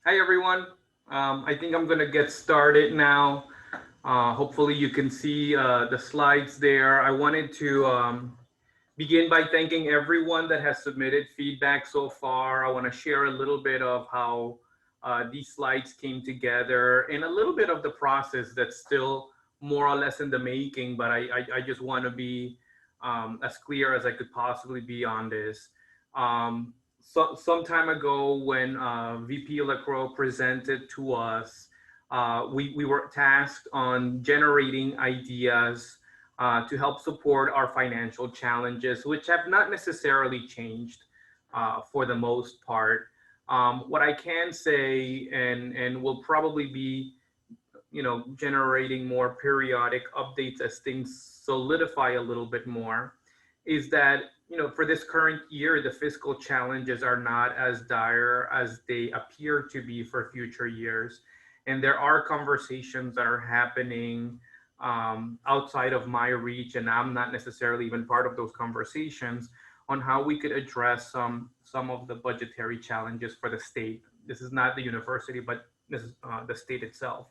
Hi, everyone. I think I'm going to get started now. Hopefully, you can see the slides there. I wanted to begin by thanking everyone that has submitted feedback so far. I want to share a little bit of how these slides came together and a little bit of the process that's still more or less in the making, but I just want to be as clear as I could possibly be on this. Some time ago, when VP Lacroix presented to us, we were tasked on generating ideas to help support our financial challenges, which have not necessarily changed for the most part. What I can say, and will probably be, generating more periodic updates as things solidify a little bit more, is that for this current year, the fiscal challenges are not as dire as they appear to be for future years, and there are conversations that are happening outside of my reach, and I'm not necessarily even part of those conversations on how we could address some of the budgetary challenges for the state. This is not the university, but this is the state itself.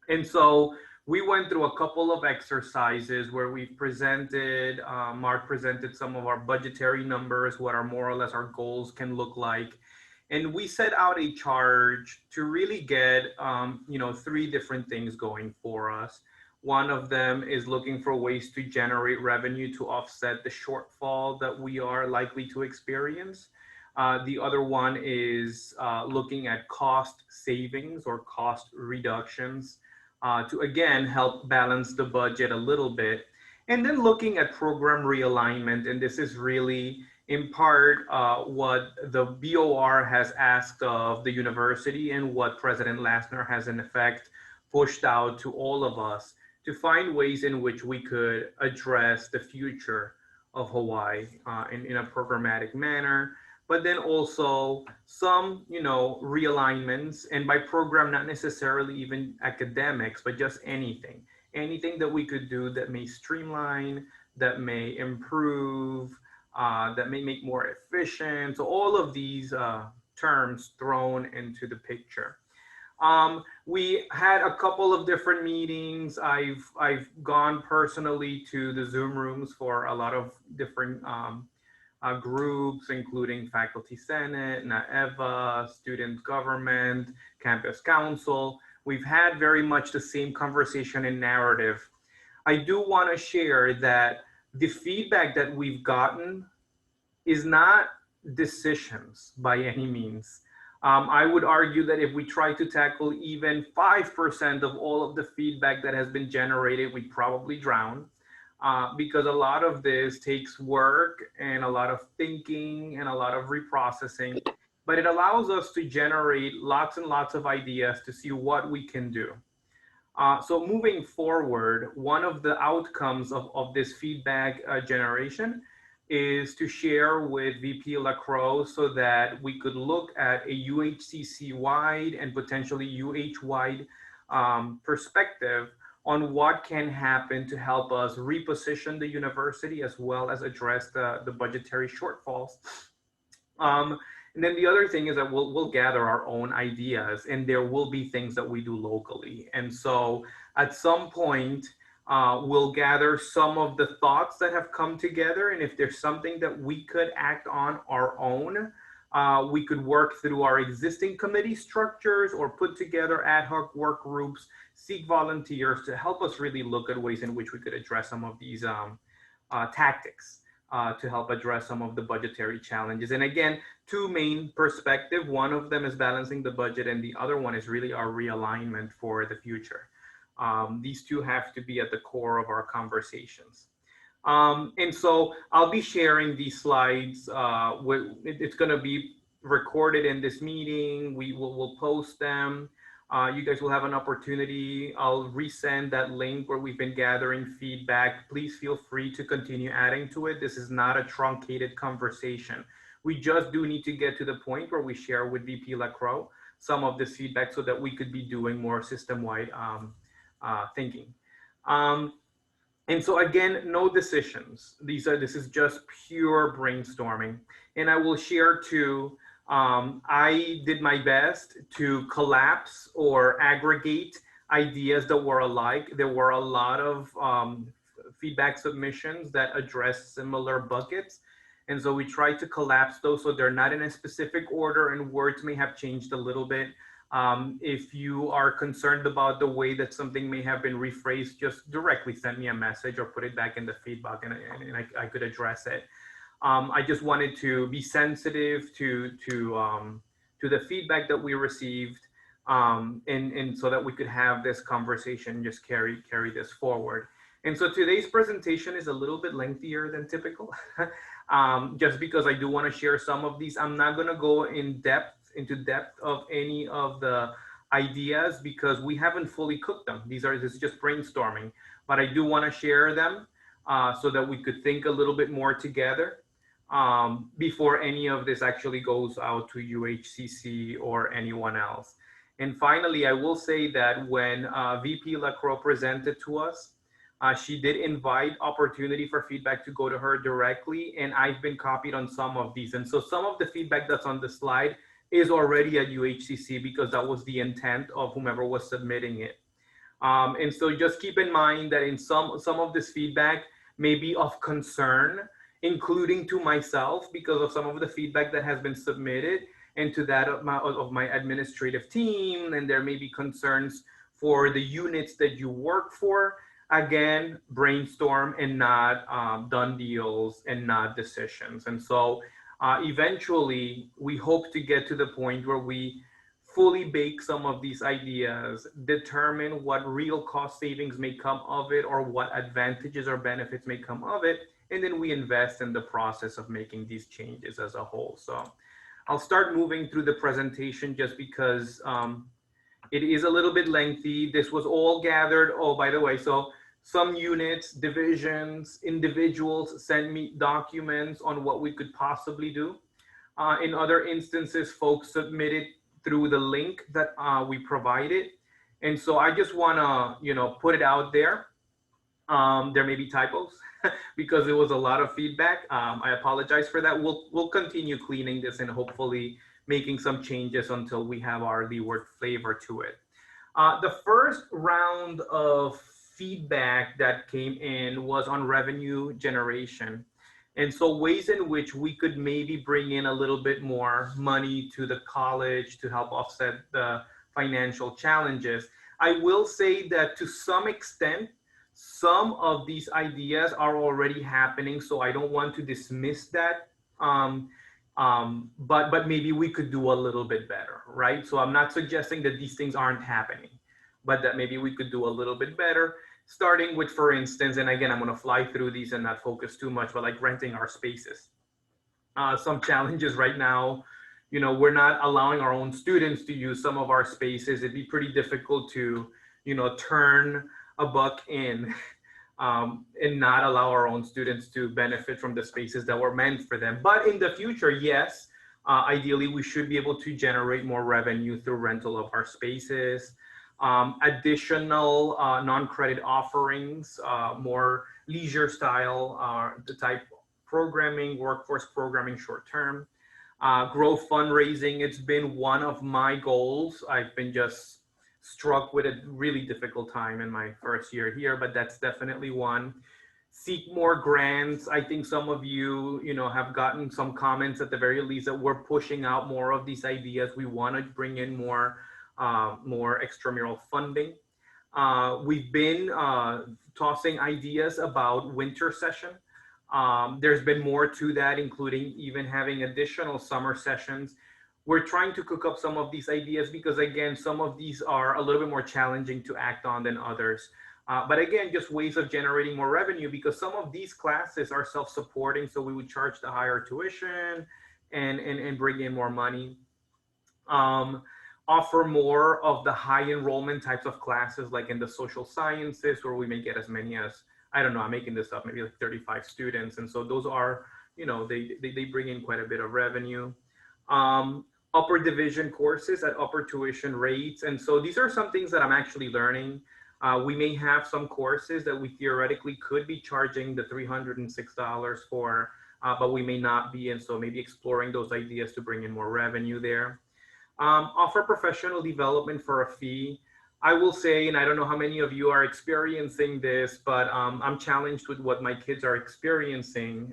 And so we went through a couple of exercises where we presented, Mark presented some of our budgetary numbers, what our more or less our goals can look like. And we set out a charge to really get, three different things going for us. One of them is looking for ways to generate revenue to offset the shortfall that we are likely to experience. The other one is looking at cost savings or cost reductions to again help balance the budget a little bit. And then looking at program realignment, and this is really in part what the BOR has asked of the university and what President Lassner has in effect pushed out to all of us to find ways in which we could address the future of Hawaii in a programmatic manner, but then also some, realignments, and by program, not necessarily even academics, but just anything that we could do that may streamline, that may improve, that may make more efficient. So all of these terms thrown into the picture. We had a couple of different meetings. I've gone personally to the Zoom rooms for a lot of different groups, including Faculty Senate, NAEVA, Student Government, Campus Council. We've had very much the same conversation and narrative. I do want to share that the feedback that we've gotten is not decisions by any means. I would argue that if we try to tackle even 5% of all of the feedback that has been generated, we'd probably drown because a lot of this takes work and a lot of thinking and a lot of reprocessing. But it allows us to generate lots and lots of ideas to see what we can do. So moving forward, one of the outcomes of this feedback generation is to share with VP Lacroix so that we could look at a UHCC-wide and potentially UH-wide perspective on what can happen to help us reposition the university as well as address the budgetary shortfalls. And then the other thing is that we'll gather our own ideas, and there will be things that we do locally. And so at some point, we'll gather some of the thoughts that have come together. And if there's something that we could act on our own, we could work through our existing committee structures or put together ad hoc work groups, seek volunteers to help us really look at ways in which we could address some of these tactics to help address some of the budgetary challenges. And again, two main perspectives. One of them is balancing the budget, and the other one is really our realignment for the future. These two have to be at the core of our conversations. And so I'll be sharing these slides. It's going to be recorded in this meeting. We'll post them. You guys will have an opportunity. I'll resend that link where we've been gathering feedback. Please feel free to continue adding to it. This is not a truncated conversation. We just do need to get to the point where we share with VP Lacroix some of this feedback so that we could be doing more system-wide thinking. And so again, no decisions. This is just pure brainstorming. And I will share too, I did my best to collapse or aggregate ideas that were alike. There were a lot of feedback submissions that address similar buckets. And so we tried to collapse those so they're not in a specific order and words may have changed a little bit. If you are concerned about the way that something may have been rephrased, just directly send me a message or put it back in the feedback and I could address it. I just wanted to be sensitive to the feedback that we received, and so that we could have this conversation, just carry this forward. And so today's presentation is a little bit lengthier than typical, just because I do want to share some of these. I'm not going to go into depth of any of the ideas because we haven't fully cooked them. This is just brainstorming, but I do want to share them so that we could think a little bit more together before any of this actually goes out to UHCC or anyone else. And finally, I will say that when VP Lacroix presented to us, she did invite opportunity for feedback to go to her directly, and I've been copied on some of these. And so some of the feedback that's on the slide is already at UHCC because that was the intent of whomever was submitting it. And so just keep in mind that in some of this feedback may be of concern, including to myself because of some of the feedback that has been submitted and to that of my administrative team. And there may be concerns for the units that you work for. Again, brainstorm and not done deals and not decisions. And so eventually we hope to get to the point where we fully bake some of these ideas, determine what real cost savings may come of it or what advantages or benefits may come of it, and then we invest in the process of making these changes as a whole. So I'll start moving through the presentation just because it is a little bit lengthy. This was all gathered. Oh, by the way, so some units, divisions, individuals send me documents on what we could possibly do. In other instances, folks submitted through the link that we provided. And so I just wanna, put it out there. There may be typos because it was a lot of feedback. I apologize for that. We'll continue cleaning this and hopefully making some changes until we have our Leeward flavor to it. The first round of feedback that came in was on revenue generation. And so ways in which we could maybe bring in a little bit more money to the college to help offset the financial challenges. I will say that to some extent, some of these ideas are already happening, so I don't want to dismiss that. But maybe we could do a little bit better, right? So I'm not suggesting that these things aren't happening, but that maybe we could do a little bit better, starting with, for instance, and again, I'm going to fly through these and not focus too much, but like renting our spaces. Some challenges right now, we're not allowing our own students to use some of our spaces. It'd be pretty difficult to, turn a buck in and not allow our own students to benefit from the spaces that were meant for them. But in the future, yes, ideally, we should be able to generate more revenue through rental of our spaces. Additional non-credit offerings, more leisure style, the type programming, workforce programming short-term, growth fundraising. It's been one of my goals. I've been just struck with a really difficult time in my first year here, but that's definitely one. Seek more grants. I think some of you, have gotten some comments at the very least that we're pushing out more of these ideas. We want to bring in more extramural funding. We've been tossing ideas about winter session. There's been more to that, including even having additional summer sessions. We're trying to cook up some of these ideas because, again, some of these are a little bit more challenging to act on than others. But again, just ways of generating more revenue because some of these classes are self-supporting. So we would charge the higher tuition and bring in more money. Offer more of the high enrollment types of classes, like in the social sciences, where we may get as many as, I don't know, I'm making this up, maybe like 35 students. And so those are, they bring in quite a bit of revenue. Upper division courses at upper tuition rates. And so these are some things that I'm actually learning. We may have some courses that we theoretically could be charging the $306 for but we may not be. And so maybe exploring those ideas to bring in more revenue there. Offer professional development for a fee. I will say, and I don't know how many of you are experiencing this, but I'm challenged with what my kids are experiencing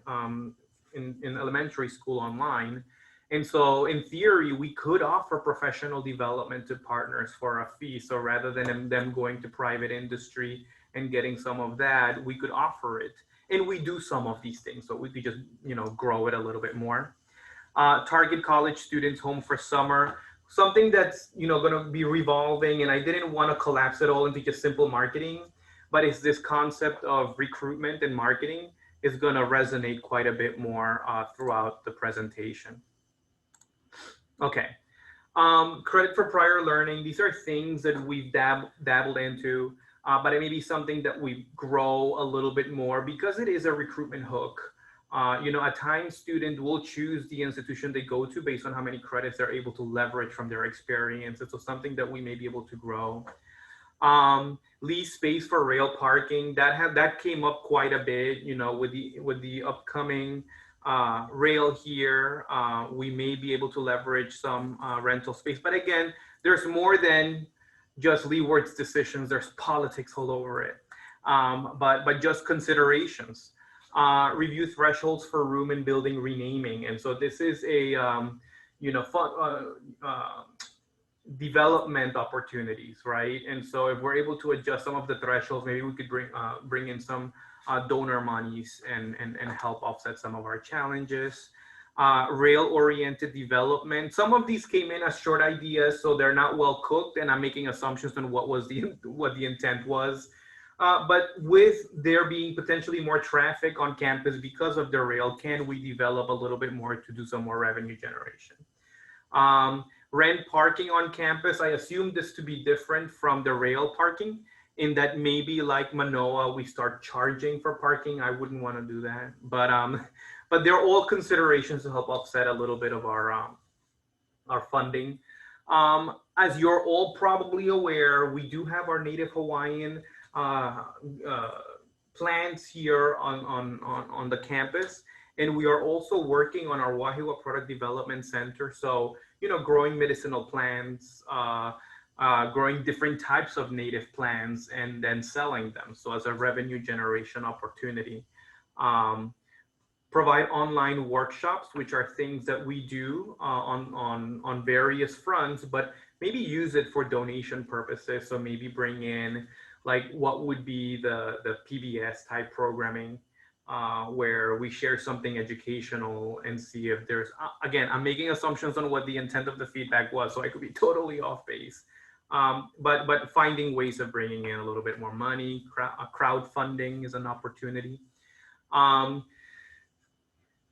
in elementary school online. And so in theory, we could offer professional development to partners for a fee. So rather than them going to private industry and getting some of that, we could offer it. And we do some of these things. So we could just, grow it a little bit more. Target college students home for summer. Something that's going to be revolving, and I didn't want to collapse it all into just simple marketing, but it's this concept of recruitment and marketing is going to resonate quite a bit more throughout the presentation. Okay, credit for prior learning. These are things that we've dabbled into, but it may be something that we grow a little bit more because it is a recruitment hook. At times student will choose the institution they go to based on how many credits they're able to leverage from their experience. So something that we may be able to grow. Lease space for rail parking, that came up quite a bit, with the upcoming rail here. We may be able to leverage some rental space, but again, there's more than just Leeward's decisions. There's politics all over it, but just considerations. Review thresholds for room and building renaming. And so this is a, development opportunities, right? And so if we're able to adjust some of the thresholds, maybe we could bring in some donor monies and help offset some of our challenges. Rail-oriented development. Some of these came in as short ideas, so they're not well cooked, and I'm making assumptions on what the intent was. But with there being potentially more traffic on campus because of the rail, can we develop a little bit more to do some more revenue generation? Rent parking on campus, I assume this to be different from the rail parking in that maybe like Manoa, we start charging for parking. I wouldn't want to do that, but they're all considerations to help offset a little bit of our funding. As you're all probably aware, we do have our Native Hawaiian plans here on the campus, and we are also working on our Wahiwa Product Development Center. So, growing medicinal plants, growing different types of native plants, and then selling them. So as a revenue generation opportunity. Provide online workshops, which are things that we do on various fronts, but maybe use it for donation purposes. So maybe bring in like what would be the PBS type programming where we share something educational and see if there's, again, I'm making assumptions on what the intent of the feedback was, so I could be totally off base. But finding ways of bringing in a little bit more money. Crowdfunding is an opportunity.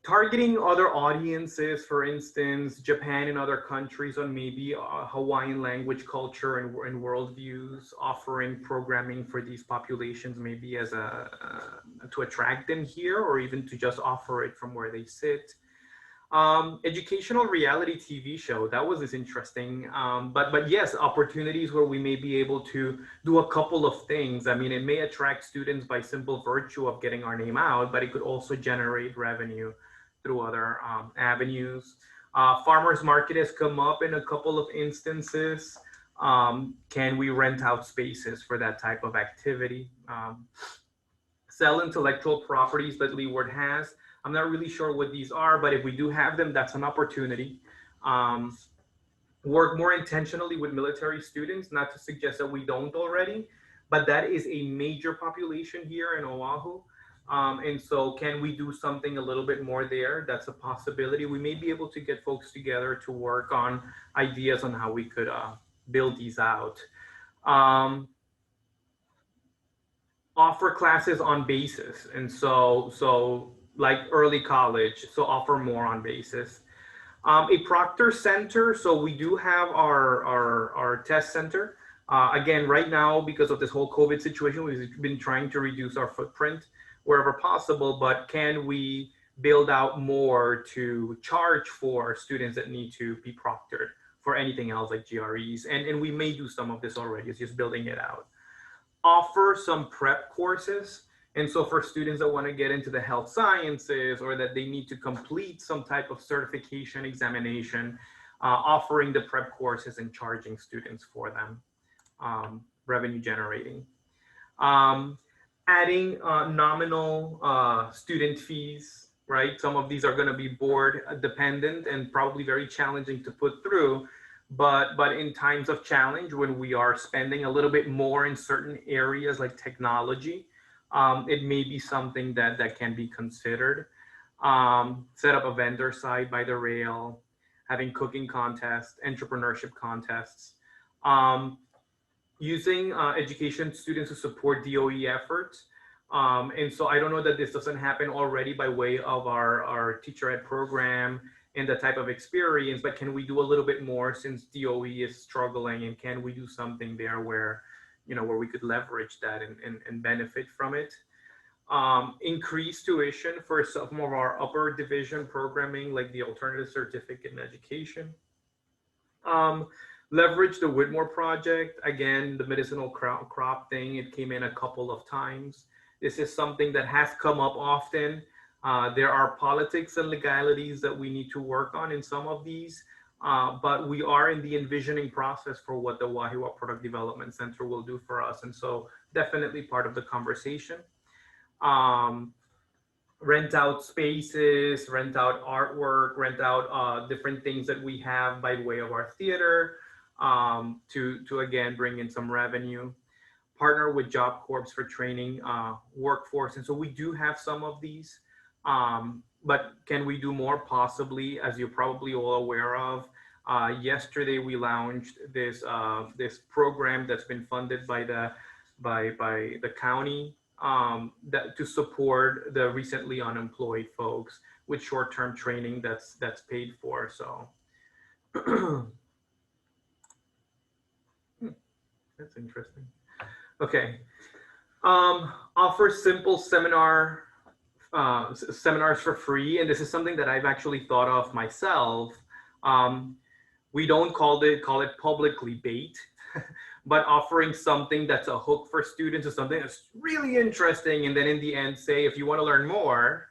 Targeting other audiences, for instance, Japan and other countries on maybe Hawaiian language, culture, and worldviews, offering programming for these populations, maybe as to attract them here, or even to just offer it from where they sit. Educational reality TV show, that was interesting. But yes, opportunities where we may be able to do a couple of things. I mean, it may attract students by simple virtue of getting our name out, but it could also generate revenue through other avenues. Farmers market has come up in a couple of instances. Can we rent out spaces for that type of activity? Sell intellectual properties that Leeward has. I'm not really sure what these are, but if we do have them, that's an opportunity. Work more intentionally with military students, not to suggest that we don't already, but that is a major population here in Oahu. And so can we do something a little bit more there? That's a possibility. We may be able to get folks together to work on ideas on how we could build these out. Offer classes on basis. And so like early college, so offer more on basis. A proctor center, so we do have our test center. Again, right now, because of this whole COVID situation, we've been trying to reduce our footprint wherever possible, but can we build out more to charge for students that need to be proctored for anything else like GREs? And we may do some of this already, it's just building it out. Offer some prep courses. And so for students that want to get into the health sciences or that they need to complete some type of certification examination, offering the prep courses and charging students for them, revenue generating. Adding nominal student fees, right? Some of these are going to be board dependent and probably very challenging to put through. But in times of challenge, when we are spending a little bit more in certain areas like technology, it may be something that can be considered. Set up a vendor site by the rail, having cooking contests, entrepreneurship contests, using education students to support DOE efforts. And so I don't know that this doesn't happen already by way of our teacher ed program and the type of experience, but can we do a little bit more since DOE is struggling, and can we do something there where, where we could leverage that and benefit from it? Increase tuition for some of our upper division programming, like the alternative certificate in education. Leverage the Whitmore project. Again, the medicinal crop thing, it came in a couple of times. This is something that has come up often. There are politics and legalities that we need to work on in some of these, but we are in the envisioning process for what the Wahiawa Product Development Center will do for us. And so definitely part of the conversation. Rent out spaces, rent out artwork, rent out different things that we have by way of our theater to again, bring in some revenue. Partner with Job Corps for training workforce. And so we do have some of these. But can we do more? Possibly, as you're probably all aware of. Yesterday we launched this this program that's been funded by the county that to support the recently unemployed folks with short-term training that's paid for. So that's interesting. Okay, offer simple seminars for free, and this is something that I've actually thought of myself. We don't call it publicly bait, but offering something that's a hook for students or something that's really interesting, and then in the end say, if you want to learn more,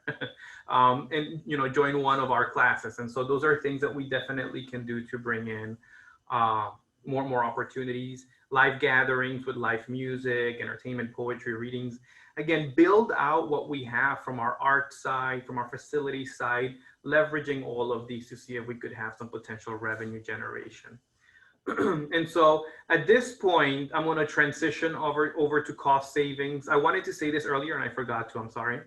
and join one of our classes. And so those are things that we definitely can do to bring in more opportunities. Live gatherings with live music, entertainment, poetry, readings. Again, build out what we have from our art side, from our facility side, leveraging all of these to see if we could have some potential revenue generation. And so at this point, I'm going to transition over to cost savings. I wanted to say this earlier and I forgot to, I'm sorry.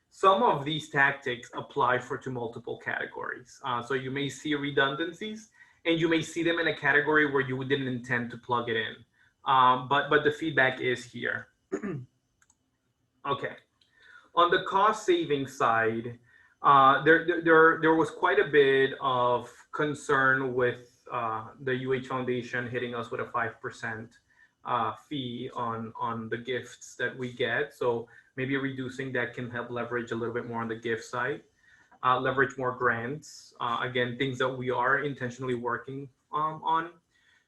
Some of these tactics apply to multiple categories. So you may see redundancies, and you may see them in a category where you didn't intend to plug it in. But the feedback is here. Okay. On the cost saving side, there was quite a bit of concern with the UH Foundation hitting us with a 5% fee on the gifts that we get. So maybe reducing that can help leverage a little bit more on the gift side. Leverage more grants. Again, things that we are intentionally working on.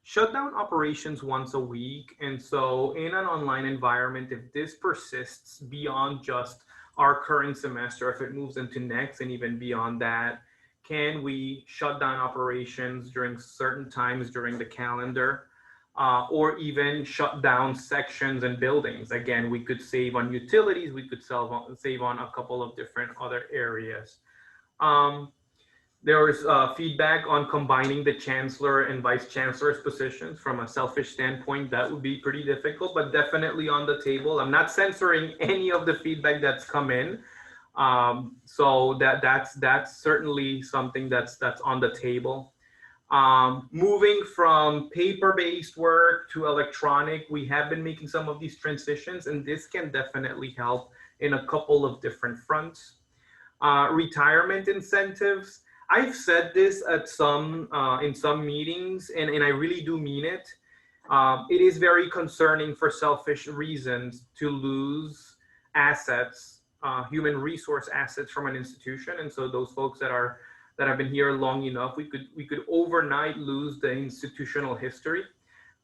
Shut down operations once a week. And so in an online environment, if this persists beyond just our current semester, if it moves into next and even beyond that, can we shut down operations during certain times during the calendar, or even shut down sections and buildings? Again, we could save on utilities, we could save on a couple of different other areas. There was feedback on combining the chancellor and vice chancellor's positions. From a selfish standpoint, that would be pretty difficult, but definitely on the table. I'm not censoring any of the feedback that's come in. So that's certainly something that's on the table. Moving from paper-based work to electronic, we have been making some of these transitions, and this can definitely help in a couple of different fronts. Retirement incentives. I've said this at in some meetings, and I really do mean it. It is very concerning for selfish reasons to lose assets, human resource assets from an institution. And so those folks that have been here long enough, we could overnight lose the institutional history.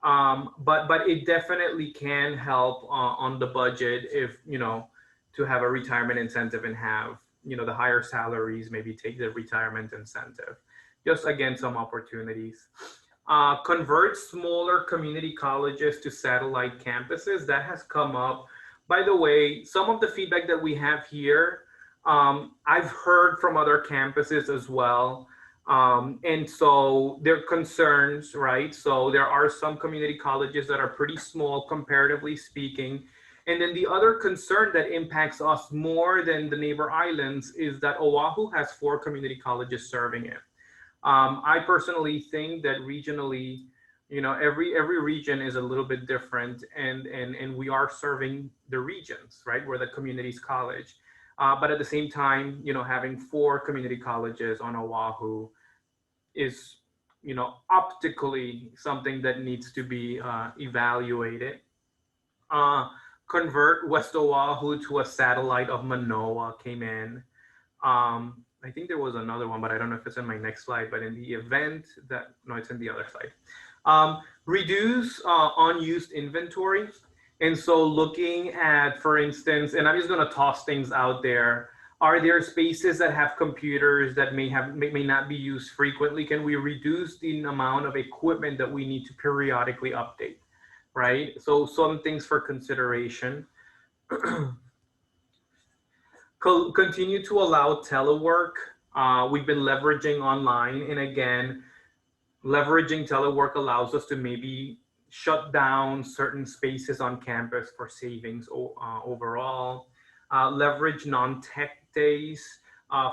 But it definitely can help on the budget if, to have a retirement incentive and have, the higher salaries, maybe take the retirement incentive. Just again, some opportunities. Convert smaller community colleges to satellite campuses. That has come up. By the way, some of the feedback that we have here, I've heard from other campuses as well. And so there are concerns, right? So there are some community colleges that are pretty small, comparatively speaking. And then the other concern that impacts us more than the neighbor islands is that Oahu has 4 community colleges serving it. I personally think that regionally, every region is a little bit different, and we are serving the regions, right? We're the community's college. But at the same time, having 4 community colleges on Oahu is, optically something that needs to be evaluated. Convert West Oahu to a satellite of Manoa came in. I think there was another one, but I don't know if it's in my next slide, but in the event that, no, it's in the other slide. Reduce unused inventory. And so looking at, for instance, and I'm just gonna toss things out there, are there spaces that have computers that may not be used frequently? Can we reduce the amount of equipment that we need to periodically update, right? So some things for consideration. Continue to allow telework. We've been leveraging online, and again, leveraging telework allows us to maybe shut down certain spaces on campus for savings overall. Leverage non-tech days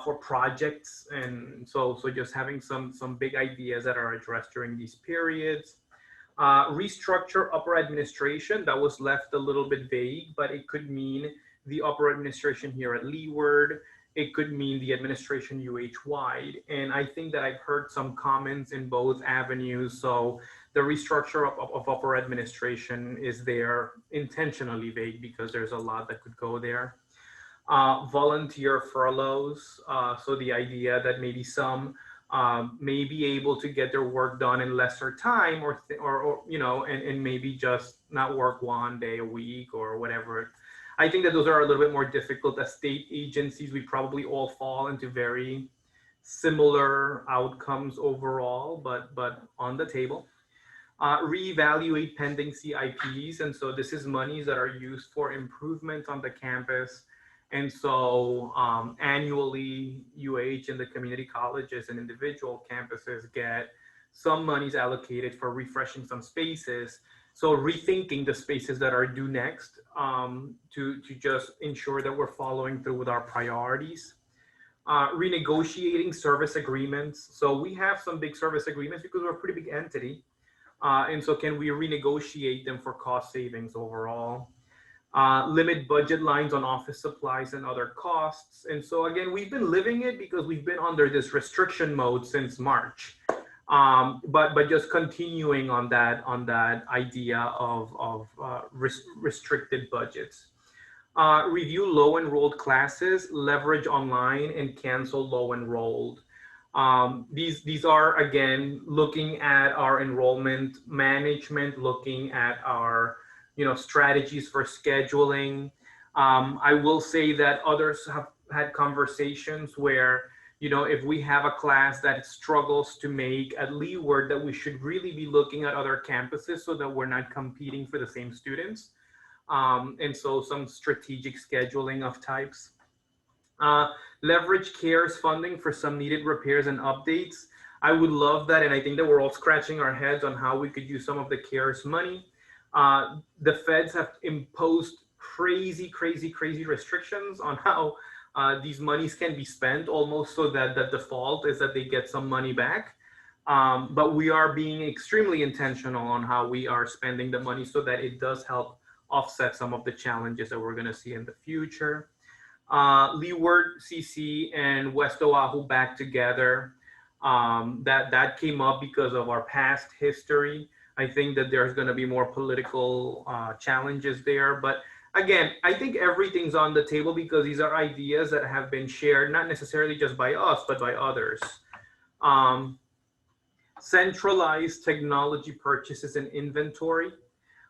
for projects, and so just having some big ideas that are addressed during these periods. Restructure upper administration. That was left a little bit vague, but it could mean the upper administration here at Leeward. It could mean the administration UH-wide. And I think that I've heard some comments in both avenues. So the restructure of upper administration is there intentionally vague because there's a lot that could go there. Volunteer furloughs. So the idea that maybe some may be able to get their work done in lesser time or and maybe just not work 1 day a week or whatever. I think that those are a little bit more difficult. As state agencies, we probably all fall into very similar outcomes overall, but on the table. Reevaluate pending CIPs. And so this is monies that are used for improvement on the campus. And so annually, UH and the community colleges and individual campuses get some monies allocated for refreshing some spaces. So rethinking the spaces that are due next to just ensure that we're following through with our priorities. Renegotiating service agreements. So we have some big service agreements because we're a pretty big entity. And so can we renegotiate them for cost savings overall? Limit budget lines on office supplies and other costs. And so again, we've been living it because we've been under this restriction mode since March. But just continuing on that idea of restricted budgets. Review low enrolled classes, leverage online, and cancel low enrolled. These are, again, looking at our enrollment management, looking at our strategies for scheduling. I will say that others have had conversations where if we have a class that struggles to make at Leeward, that we should really be looking at other campuses so that we're not competing for the same students. And so some strategic scheduling of types. Leverage CARES funding for some needed repairs and updates. I would love that, and I think that we're all scratching our heads on how we could use some of the CARES money. The feds have imposed crazy restrictions on how these monies can be spent, almost so that the default is that they get some money back. But we are being extremely intentional on how we are spending the money so that it does help offset some of the challenges that we're going to see in the future. Leeward, CC, and West Oahu back together. That came up because of our past history. I think that there's going to be more political challenges there. But again, I think everything's on the table because these are ideas that have been shared, not necessarily just by us, but by others. centralized technology purchases and inventory.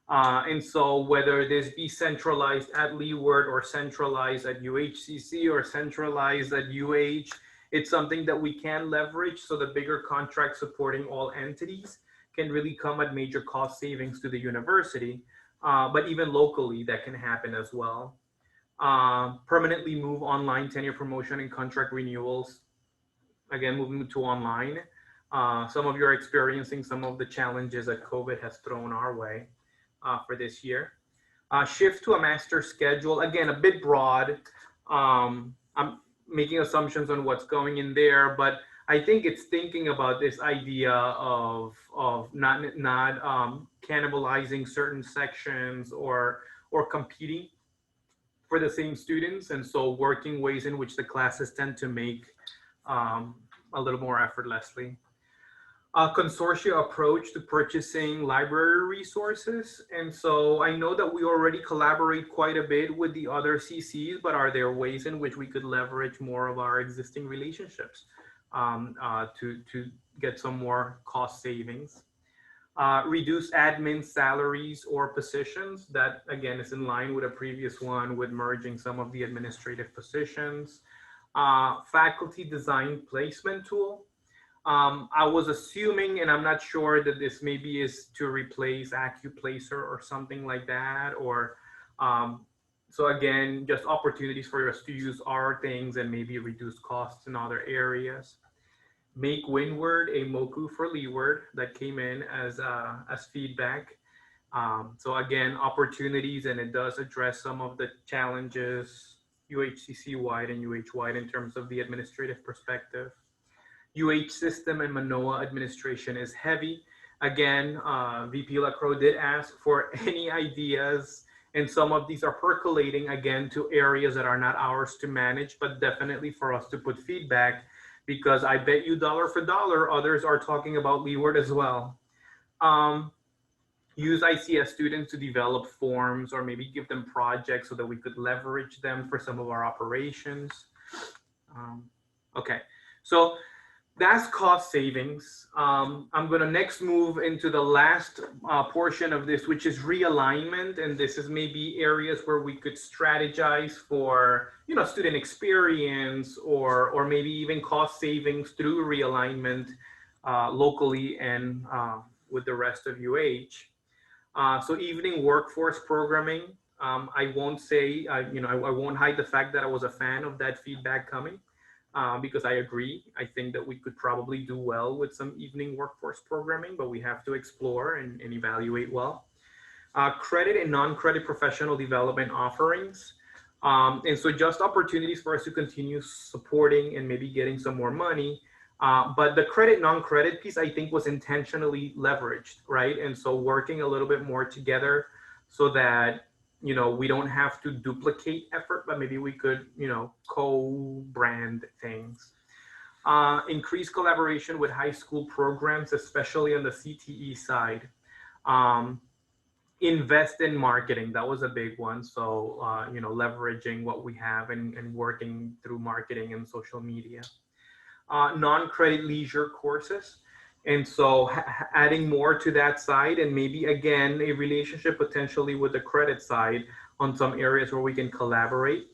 And so whether this be centralized at Leeward or centralized at UHCC or centralized at UH, it's something that we can leverage, so the bigger contract supporting all entities can really come at major cost savings to the university. But even locally, that can happen as well. Permanently move online tenure promotion and contract renewals. Again, moving to online. Some of you are experiencing some of the challenges that COVID has thrown our way for this year. Shift to a master schedule. Again, a bit broad. I'm making assumptions on what's going in there, but I think it's thinking about this idea of not cannibalizing certain sections or competing for the same students, and so working ways in which the classes tend to make a little more effortlessly. A consortia approach to purchasing library resources. And so I know that we already collaborate quite a bit with the other CCs, but are there ways in which we could leverage more of our existing relationships to get some more cost savings? Reduce admin salaries or positions. That again is in line with a previous one with merging some of the administrative positions. Faculty design placement tool. I was assuming, and I'm not sure, that this maybe is to replace AccuPlacer or something like that, or so again, just opportunities for us to use our things and maybe reduce costs in other areas. Make Windward a MOCU for Leeward. That came in as feedback. So again, opportunities, and it does address some of the challenges UHCC wide and UH wide in terms of the administrative perspective. UH system and Manoa administration is heavy. Again, VP Lacroix did ask for any ideas, and some of these are percolating again to areas that are not ours to manage, but definitely for us to put feedback, because I bet you dollar for dollar, others are talking about Leeward as well. Use ICS students to develop forms or maybe give them projects so that we could leverage them for some of our operations. Okay, so that's cost savings. I'm going to next move into the last portion of this, which is realignment. And this is maybe areas where we could strategize for, student experience or maybe even cost savings through realignment locally and with the rest of UH. So evening workforce programming. I won't say, I won't hide the fact that I was a fan of that feedback coming. Because I agree. I think that we could probably do well with some evening workforce programming, but we have to explore and evaluate well. Credit and non-credit professional development offerings. And so just opportunities for us to continue supporting and maybe getting some more money. But the credit, non-credit piece, I think, was intentionally leveraged, right? And so working a little bit more together so that we don't have to duplicate effort, but maybe we could, co-brand things. Increase collaboration with high school programs, especially on the CTE side. Invest in marketing. That was a big one. So, leveraging what we have and working through marketing and social media. Non-credit leisure courses. And so adding more to that side, and maybe again a relationship potentially with the credit side on some areas where we can collaborate.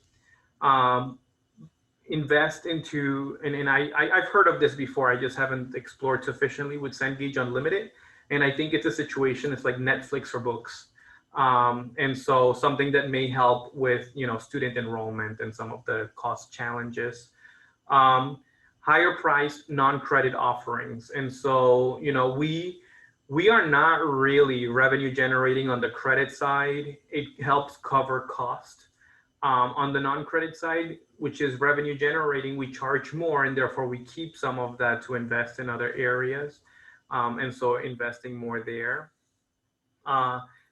Invest into, and I've heard of this before, I just haven't explored sufficiently with Cengage Unlimited. And I think it's a situation, it's like Netflix for books. And so something that may help with, student enrollment and some of the cost challenges. Higher priced non-credit offerings. And so, we are not really revenue generating on the credit side. It helps cover cost. On the non-credit side, which is revenue generating, we charge more, and therefore we keep some of that to invest in other areas. And so investing more there.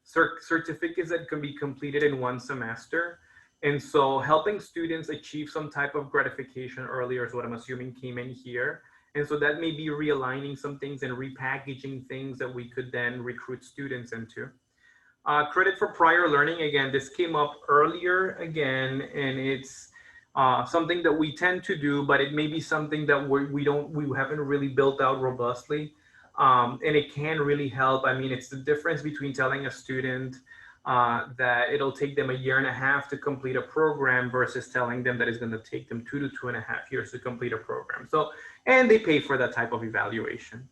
Certificates that can be completed in one semester. And so helping students achieve some type of gratification earlier is what I'm assuming came in here. And so that may be realigning some things and repackaging things that we could then recruit students into. Credit for prior learning. Again, this came up earlier again, and it's something that we tend to do, but it may be something that we haven't really built out robustly. And it can really help. I mean, it's the difference between telling a student that it'll take them 1.5 years to complete a program versus telling them that it's going to take them 2 to 2.5 years to complete a program. So, and they pay for that type of evaluation.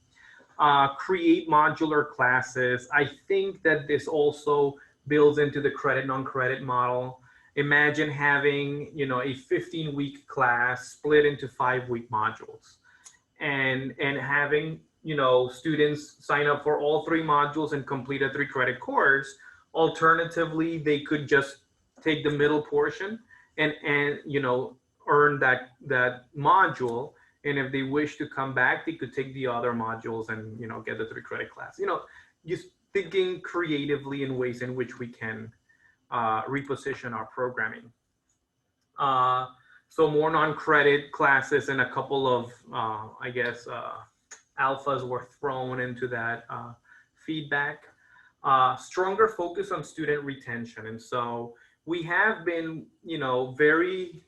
Create modular classes. I think that this also builds into the credit non-credit model. Imagine having, you know, a 15-week class split into 5-week modules, and having, you know, students sign up for all 3 modules and complete a 3-credit course. Alternatively, they could just take the middle portion and you know, earn that module. And if they wish to come back, they could take the other modules and, you know, get the 3-credit class. You know, just thinking creatively in ways in which we can reposition our programming. So more non-credit classes and a couple of, I guess, alphas were thrown into that feedback. Stronger focus on student retention. And so we have been, you know, very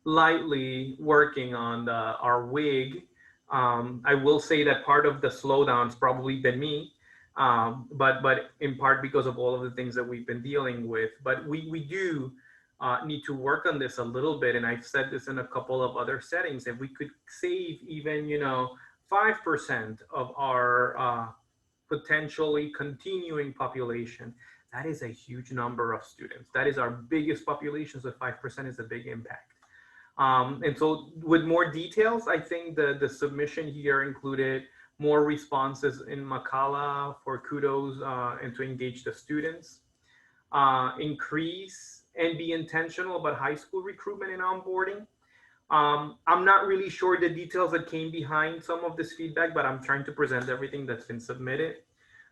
lightly working on our WIG. I will say that part of the slowdown's probably been me, but in part because of all of the things that we've been dealing with. But we do need to work on this a little bit. And I've said this in a couple of other settings. If we could save even, you know, 5% of our potentially continuing population, that is a huge number of students. That is our biggest population, so 5% is a big impact. And so with more details, I think the submission here included more responses in Makala for kudos and to engage the students. Increase and be intentional about high school recruitment and onboarding. I'm not really sure the details that came behind some of this feedback, but I'm trying to present everything that's been submitted.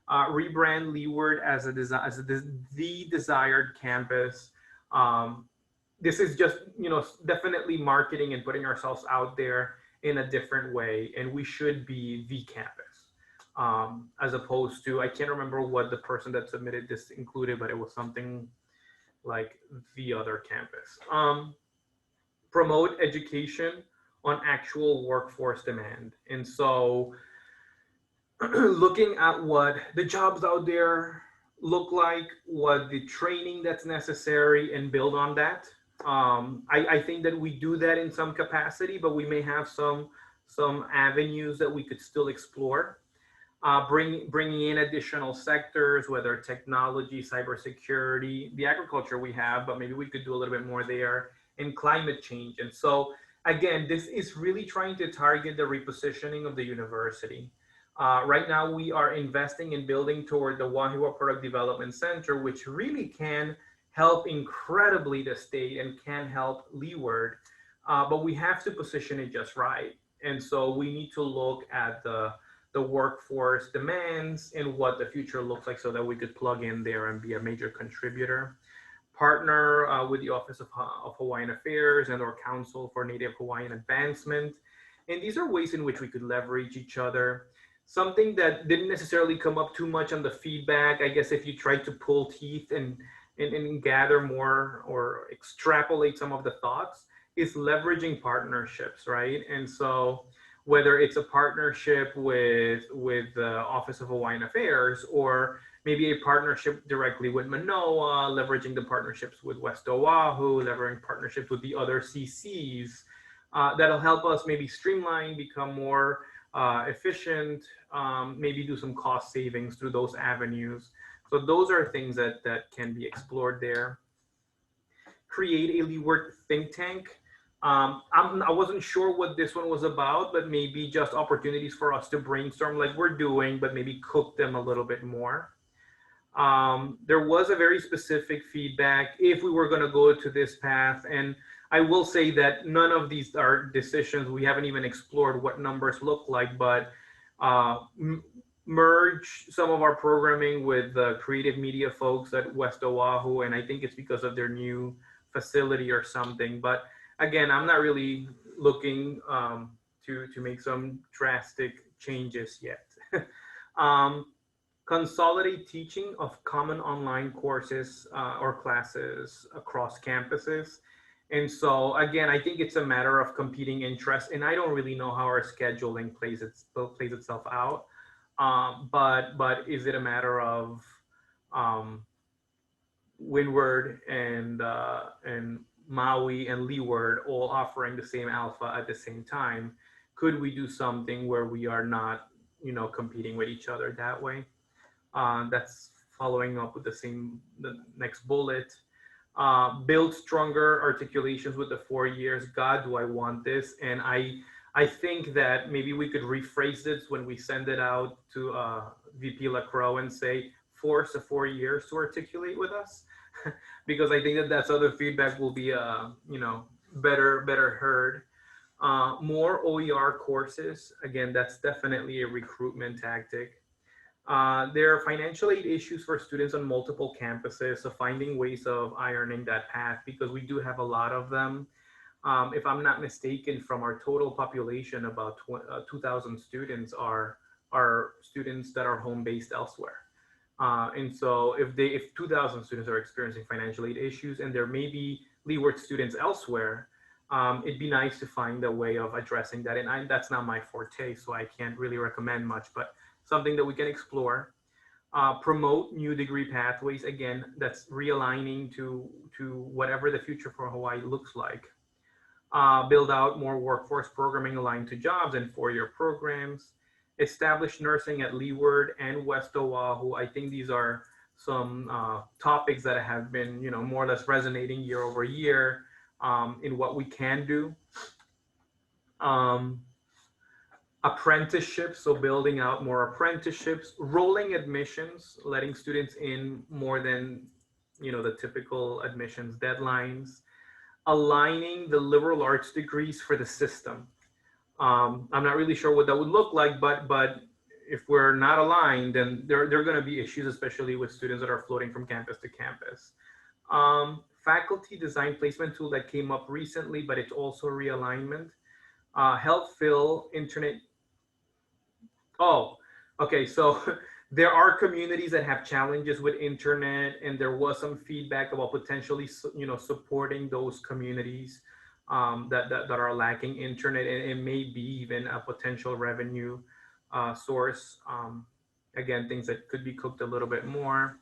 Rebrand Leeward as the desired campus. This is just, you know, definitely marketing and putting ourselves out there in a different way, and we should be the campus, as opposed to, I can't remember what the person that submitted this included, but it was something like the other campus. Promote education on actual workforce demand. And so looking at what the jobs out there look like, what the training that's necessary, and build on that. I think that we do that in some capacity, but we may have some avenues that we could still explore. Bringing in additional sectors, whether technology, cybersecurity, the agriculture we have, but maybe we could do a little bit more there, and climate change. And so again, this is really trying to target the repositioning of the university. Right now, we are investing in building toward the Wahiwa Product Development Center, which really can help incredibly the state and can help Leeward, but we have to position it just right. And so we need to look at the workforce demands and what the future looks like so that we could plug in there and be a major contributor. Partner with the Office of Hawaiian Affairs and our Council for Native Hawaiian Advancement. And these are ways in which we could leverage each other. Something that didn't necessarily come up too much on the feedback, I guess if you try to pull teeth and gather more or extrapolate some of the thoughts, is leveraging partnerships, right? And so whether it's a partnership with the Office of Hawaiian Affairs, or maybe a partnership directly with Manoa, leveraging the partnerships with West Oahu, leveraging partnerships with the other CCs, that'll help us maybe streamline, become more efficient, maybe do some cost savings through those avenues. So those are things that can be explored there. Create a Leeward think tank. I wasn't sure what this one was about, but maybe just opportunities for us to brainstorm like we're doing, but maybe cook them a little bit more. There was a very specific feedback if we were going to go to this path. And I will say that none of these are decisions. We haven't even explored what numbers look like, but merge some of our programming with the creative media folks at West Oahu. And I think it's because of their new facility or something. But again, I'm not really looking to make some drastic changes yet. Consolidate teaching of common online courses or classes across campuses. And so again, I think it's a matter of competing interests, and I don't really know how our scheduling plays itself out. But is it a matter of um, Windward and Maui and Leeward all offering the same alpha at the same time? Could we do something where we are not, competing with each other that way? That's following up with the next bullet. Build stronger articulations with the 4 years. God, do I want this? And I think that maybe we could rephrase this when we send it out to VP LaCroix and say, force the 4 years to articulate with us, because I think that that's other feedback will be, better heard. More OER courses. Again, that's definitely a recruitment tactic. There are financial aid issues for students on multiple campuses, so finding ways of ironing that path, because we do have a lot of them. If I'm not mistaken, from our total population, about 2,000 students are students that are home based elsewhere. And so if 2,000 students are experiencing financial aid issues, and there may be Leeward students elsewhere, it'd be nice to find a way of addressing that. And that's not my forte, so I can't really recommend much, but something that we can explore. Promote new degree pathways. Again, that's realigning to whatever the future for Hawaii looks like. Build out more workforce programming aligned to jobs and 4-year programs. Establish nursing at Leeward and West Oahu. I think these are some topics that have been, more or less resonating year over year in what we can do. Apprenticeships, so building out more apprenticeships. Rolling admissions, letting students in more than, the typical admissions deadlines. Aligning the liberal arts degrees for the system. I'm not really sure what that would look like, but if we're not aligned, then there are going to be issues, especially with students that are floating from campus to campus. Faculty design placement tool that came up recently, but it's also realignment. Help fill internet. Oh, okay. So there are communities that have challenges with internet, and there was some feedback about potentially, supporting those communities that are lacking internet, and it may be even a potential revenue source. Again, things that could be cooked a little bit more.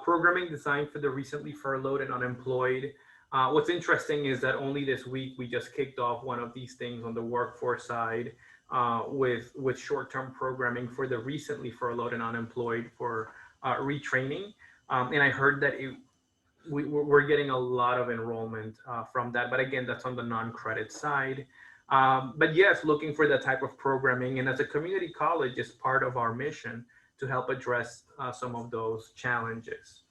Programming designed for the recently furloughed and unemployed. What's interesting is that only this week we just kicked off one of these things on the workforce side with short-term programming for the recently furloughed and unemployed for retraining. And I heard that we're getting a lot of enrollment from that. But again, that's on the non-credit side. But yes, looking for that type of programming. And as a community college, is part of our mission to help address some of those challenges.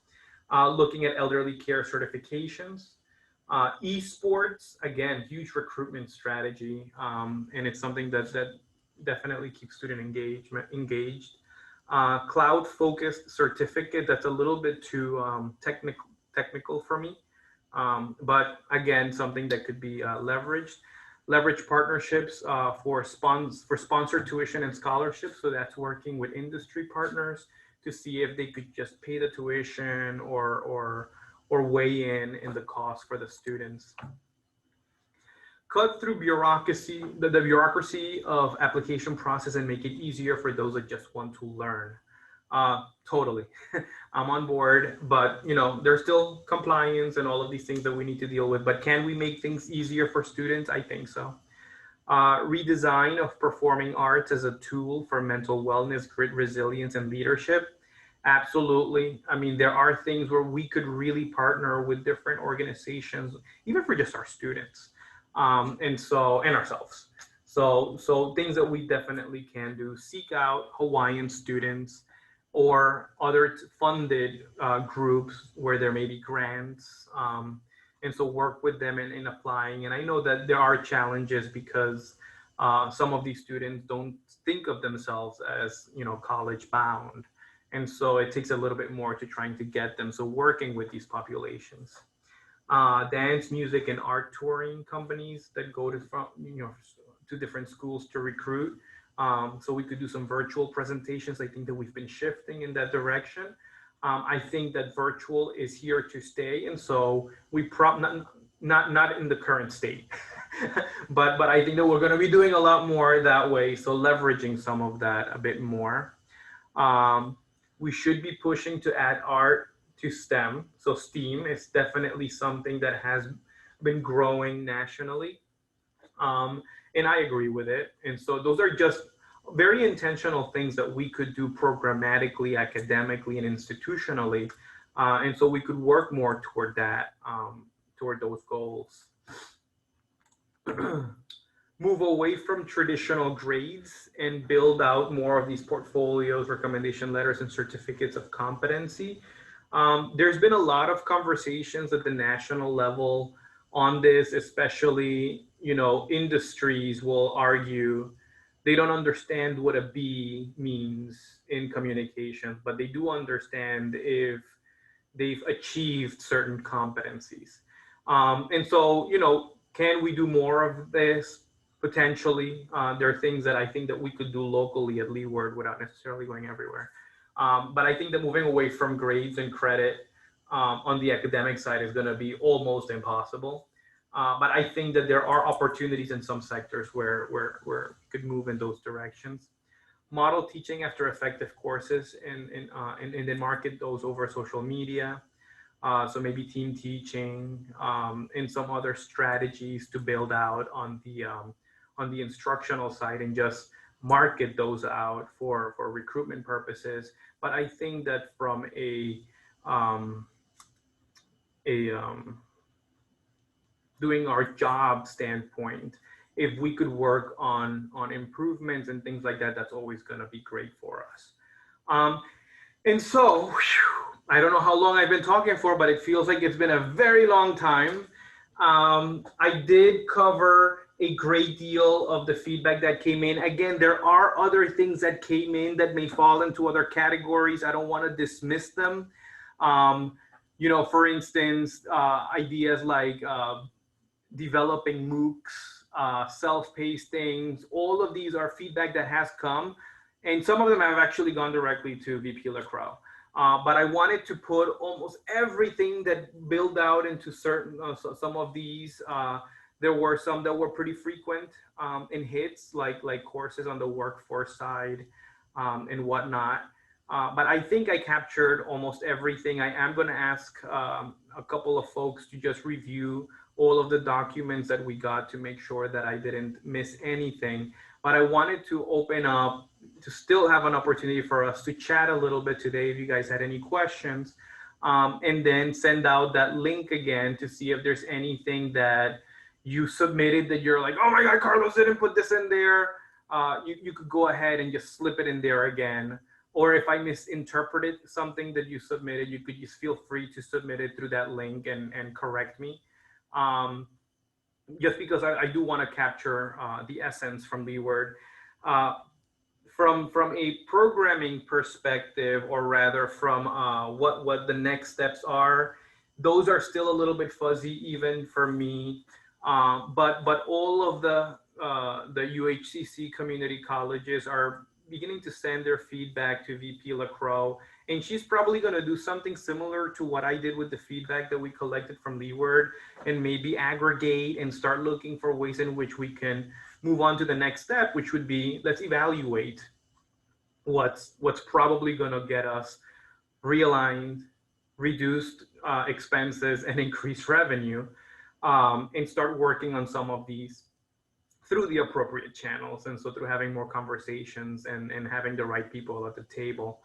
Looking at elderly care certifications. Esports, again, huge recruitment strategy. And it's something that definitely keeps student engaged. Cloud-focused certificate, that's a little bit too technical for me. But again, something that could be leveraged. Leverage partnerships for sponsored tuition and scholarships. So that's working with industry partners to see if they could just pay the tuition or weigh in the cost for the students. Cut through bureaucracy, the bureaucracy of application process, and make it easier for those that just want to learn. Totally, I'm on board, but there's still compliance and all of these things that we need to deal with. But can we make things easier for students? I think so. Redesign of performing arts as a tool for mental wellness, grit, resilience, and leadership. Absolutely. I mean, there are things where we could really partner with different organizations, even for just our students, and ourselves. So things that we definitely can do. Seek out Hawaiian students or other funded groups where there may be grants, and so work with them in applying. And I know that there are challenges because some of these students don't think of themselves as college bound. And so it takes a little bit more to trying to get them. So working with these populations. Dance, music, and art touring companies that go to different schools to recruit. So we could do some virtual presentations. I think that we've been shifting in that direction. I think that virtual is here to stay. And so we not in the current state. but I think that we're going to be doing a lot more that way. So leveraging some of that a bit more. Um, we should be pushing to add art to STEM. So STEAM is definitely something that has been growing nationally. Um, and I agree with it. And so those are just very intentional things that we could do programmatically, academically, and institutionally. And so we could work more toward that, toward those goals. Move away from traditional grades and build out more of these portfolios, recommendation letters, and certificates of competency. There's been a lot of conversations at the national level on this, especially, industries will argue they don't understand what a B means in communication, but they do understand if they've achieved certain competencies. And so, can we do more of this? Potentially. There are things that I think that we could do locally at Leeward without necessarily going everywhere. But I think that moving away from grades and credit on the academic side is going to be almost impossible. But I think that there are opportunities in some sectors where we could move in those directions. Model teaching after effective courses and then market those over social media. So maybe team teaching and some other strategies to build out on the instructional side and just market those out for recruitment purposes. But I think that from um, a doing our job standpoint, if we could work on improvements and things like that, that's always going to be great for us. Um, and so, I don't know how long I've been talking for, but it feels like it's been a very long time. I did cover a great deal of the feedback that came in. Again, there are other things that came in that may fall into other categories. I don't want to dismiss them. Um, for instance, ideas like developing MOOCs, self-paced things. All of these are feedback that has come, and some of them have actually gone directly to VP LaCroix. But I wanted to put almost everything that built out into certain some of these. There were some that were pretty frequent in hits, like courses on the workforce side and whatnot. But I think I captured almost everything. I am going to ask a couple of folks to just review all of the documents that we got to make sure that I didn't miss anything. But I wanted to open up to still have an opportunity for us to chat a little bit today if you guys had any questions. And then send out that link again to see if there's anything that you submitted that you're like, oh my God, Carlos didn't put this in there. You could go ahead and just slip it in there again. Or if I misinterpreted something that you submitted, you could just feel free to submit it through that link and correct me. Just because I do want to capture the essence from Leeward. From a programming perspective, or rather from what the next steps are, those are still a little bit fuzzy even for me. But all of the UHCC community colleges are beginning to send their feedback to VP LaCroix, and she's probably going to do something similar to what I did with the feedback that we collected from Leeward, and maybe aggregate and start looking for ways in which we can move on to the next step, which would be, let's evaluate what's probably going to get us realigned, reduced expenses, and increased revenue, and start working on some of these through the appropriate channels. And so through having more conversations and having the right people at the table.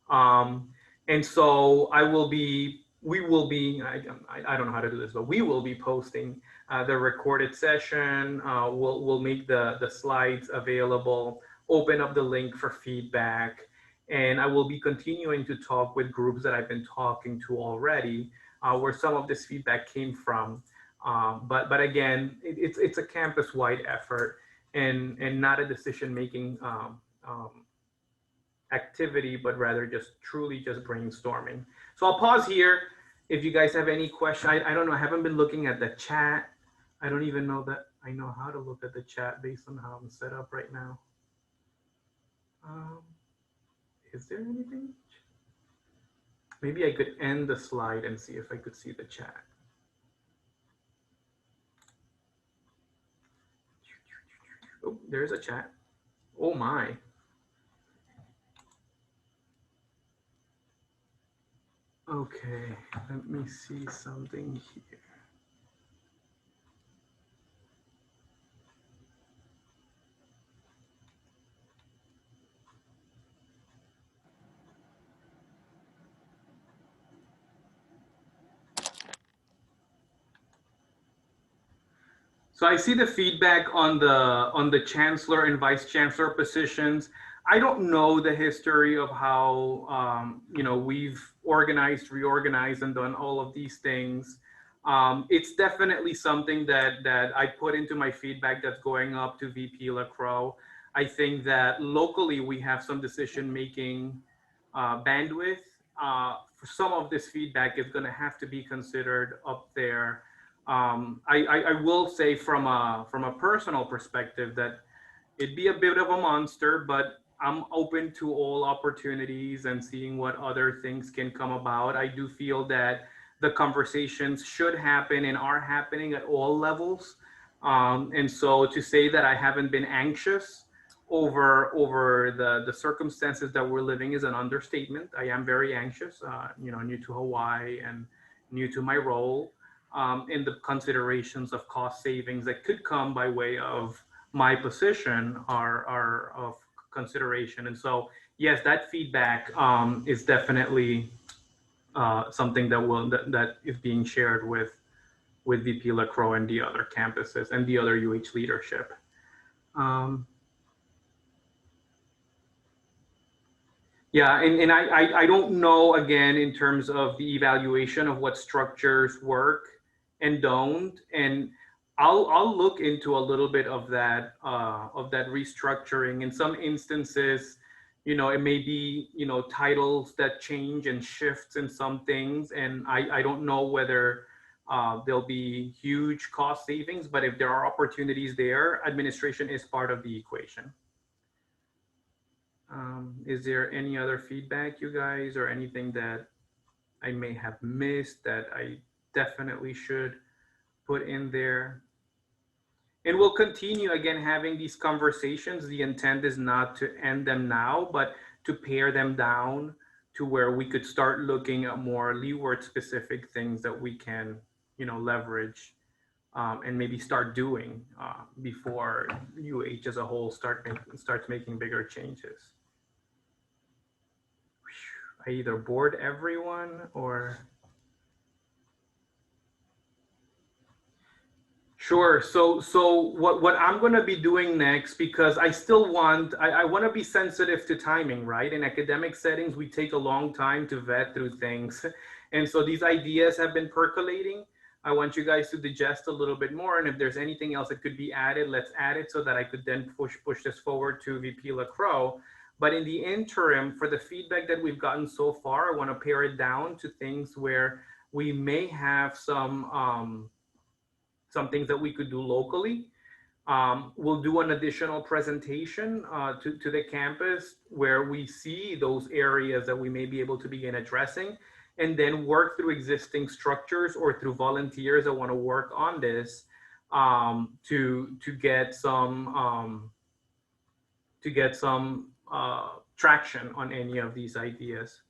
And so we will be, I don't know how to do this, but we will be posting the recorded session. We'll make the slides available, open up the link for feedback. And I will be continuing to talk with groups that I've been talking to already, where some of this feedback came from. But again, it's a campus-wide effort and not a decision-making activity, but rather just truly just brainstorming. So I'll pause here. If you guys have any questions, I don't know, I haven't been looking at the chat. I don't even know that I know how to look at the chat based on how I'm set up right now. Is there anything? Maybe I could end the slide and see if I could see the chat. Oh, there's a chat. Oh my. Okay, let me see something here. So I see the feedback on the chancellor and vice chancellor positions. I don't know the history of how we've organized, reorganized, and done all of these things. It's definitely something that I put into my feedback that's going up to VP LaCroix. I think that locally we have some decision making bandwidth. For some of this feedback is going to have to be considered up there. I will say from a personal perspective that it'd be a bit of a monster, but I'm open to all opportunities and seeing what other things can come about. I do feel that the conversations should happen and are happening at all levels. And so to say that I haven't been anxious over the circumstances that we're living is an understatement. I am very anxious, new to Hawaii and new to my role. In the considerations of cost savings that could come by way of my position are of consideration. And so, yes, that feedback is definitely something that is being shared with VP LaCroix and the other campuses and the other UH leadership. Yeah, and I don't know, again, in terms of the evaluation of what structures work and don't, and I'll look into a little bit of that restructuring. In some instances, it may be titles that change and shifts in some things, and I don't know whether there'll be huge cost savings, but if there are opportunities there, administration is part of the equation. Is there any other feedback, you guys, or anything that I may have missed that I definitely should put in there? And we'll continue again having these conversations. The intent is not to end them now, but to pare them down to where we could start looking at more Leeward specific things that we can, leverage and maybe start doing before UH as a whole starts making bigger changes. I either bored everyone or. Sure. So what I'm going to be doing next, because I still want to be sensitive to timing, right? In academic settings, we take a long time to vet through things. And so these ideas have been percolating. I want you guys to digest a little bit more. And if there's anything else that could be added, let's add it so that I could then push this forward to VP LaCroix. But in the interim, for the feedback that we've gotten so far, I want to pare it down to things where we may have some things that we could do locally. We'll do an additional presentation to the campus where we see those areas that we may be able to begin addressing, and then work through existing structures or through volunteers that want to work on this to get some traction on any of these ideas.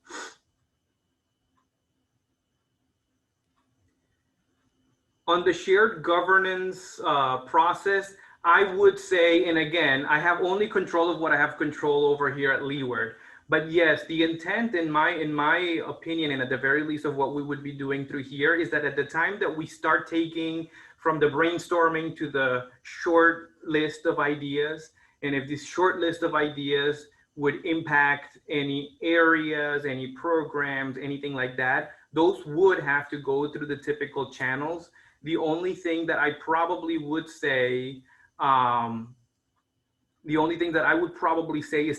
On the shared governance process, I would say, and again, I have only control of what I have control over here at Leeward. But yes, the intent in my opinion, and at the very least of what we would be doing through here, is that at the time that we start taking from the brainstorming to the short list of ideas, and if this short list of ideas would impact any areas, any programs, anything like that, those would have to go through the typical channels. The only thing that I probably would say, is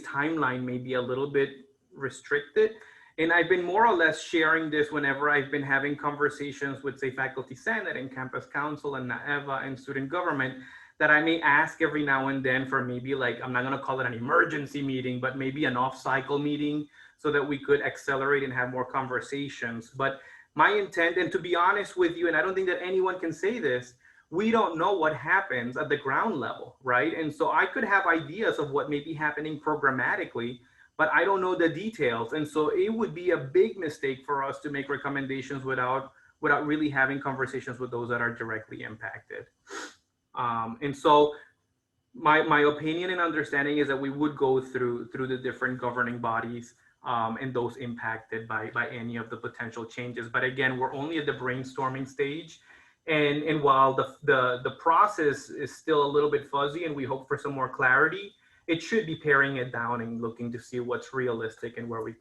timeline may be a little bit restricted. And I've been more or less sharing this whenever I've been having conversations with, say, Faculty Senate and Campus Council and NAEVA and student government, that I may ask every now and then for maybe, like, I'm not going to call it an emergency meeting, but maybe an off-cycle meeting so that we could accelerate and have more conversations. But my intent, and to be honest with you, and I don't think that anyone can say this, we don't know what happens at the ground level, right? And so I could have ideas of what may be happening programmatically, but I don't know the details. And so it would be a big mistake for us to make recommendations without really having conversations with those that are directly impacted. And so my opinion and understanding is that we would go through the different governing bodies and those impacted by any of the potential changes. But again, we're only at the brainstorming stage. And while the process is still a little bit fuzzy and we hope for some more clarity, it should be paring it down and looking to see what's realistic and where we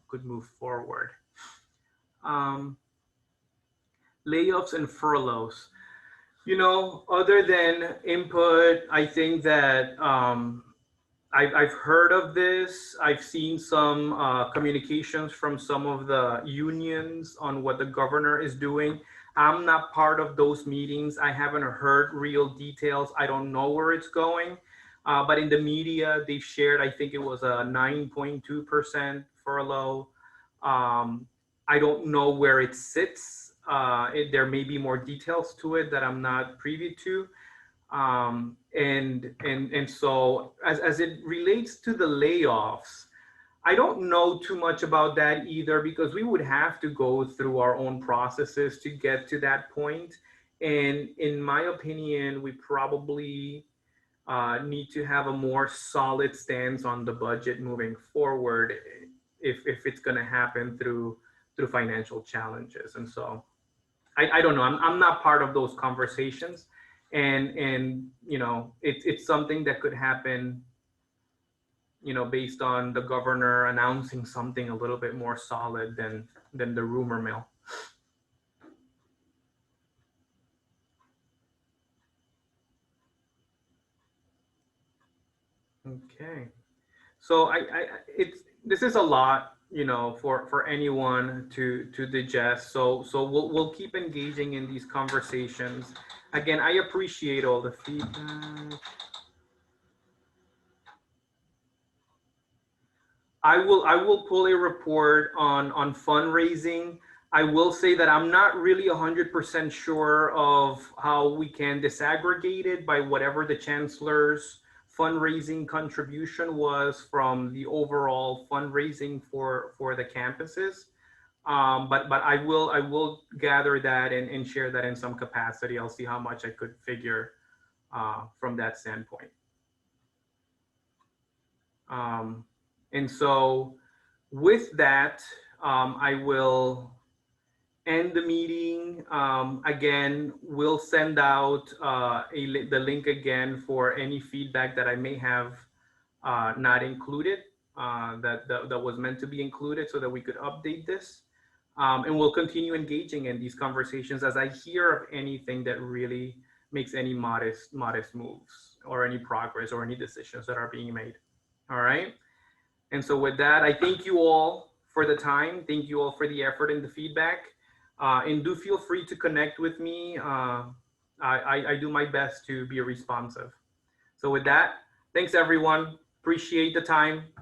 could move forward. Layoffs and furloughs. You know, other than input, I think that I've heard of this. I've seen some communications from some of the unions on what the governor is doing. I'm not part of those meetings. I haven't heard real details. I don't know where it's going. But in the media, they've shared, I think it was a 9.2% furlough. I don't know where it sits. There may be more details to it that I'm not privy to. And so as it relates to the layoffs, I don't know too much about that either, because we would have to go through our own processes to get to that point. And in my opinion, we probably need to have a more solid stance on the budget moving forward if it's going to happen through financial challenges. And so I don't know. I'm not part of those conversations. And you know, it's something that could happen, you know, based on the governor announcing something a little bit more solid than the rumor mill. Okay, so this is a lot, you know, for anyone to digest. So we'll keep engaging in these conversations. Again, I appreciate all the feedback. I will pull a report on fundraising. I will say that I'm not really 100% sure of how we can disaggregate it by whatever the chancellor's fundraising contribution was from the overall fundraising for the campuses. But I will gather that and share that in some capacity. I'll see how much I could figure from that standpoint. And so with that, I will end the meeting. Again, we'll send out the link again for any feedback that I may have not included, that was meant to be included, so that we could update this. And we'll continue engaging in these conversations as I hear of anything that really makes any modest moves or any progress or any decisions that are being made. All right. And so with that, I thank you all for the time. Thank you all for the effort and the feedback. And do feel free to connect with me. I do my best to be responsive. So with that, thanks everyone. Appreciate the time.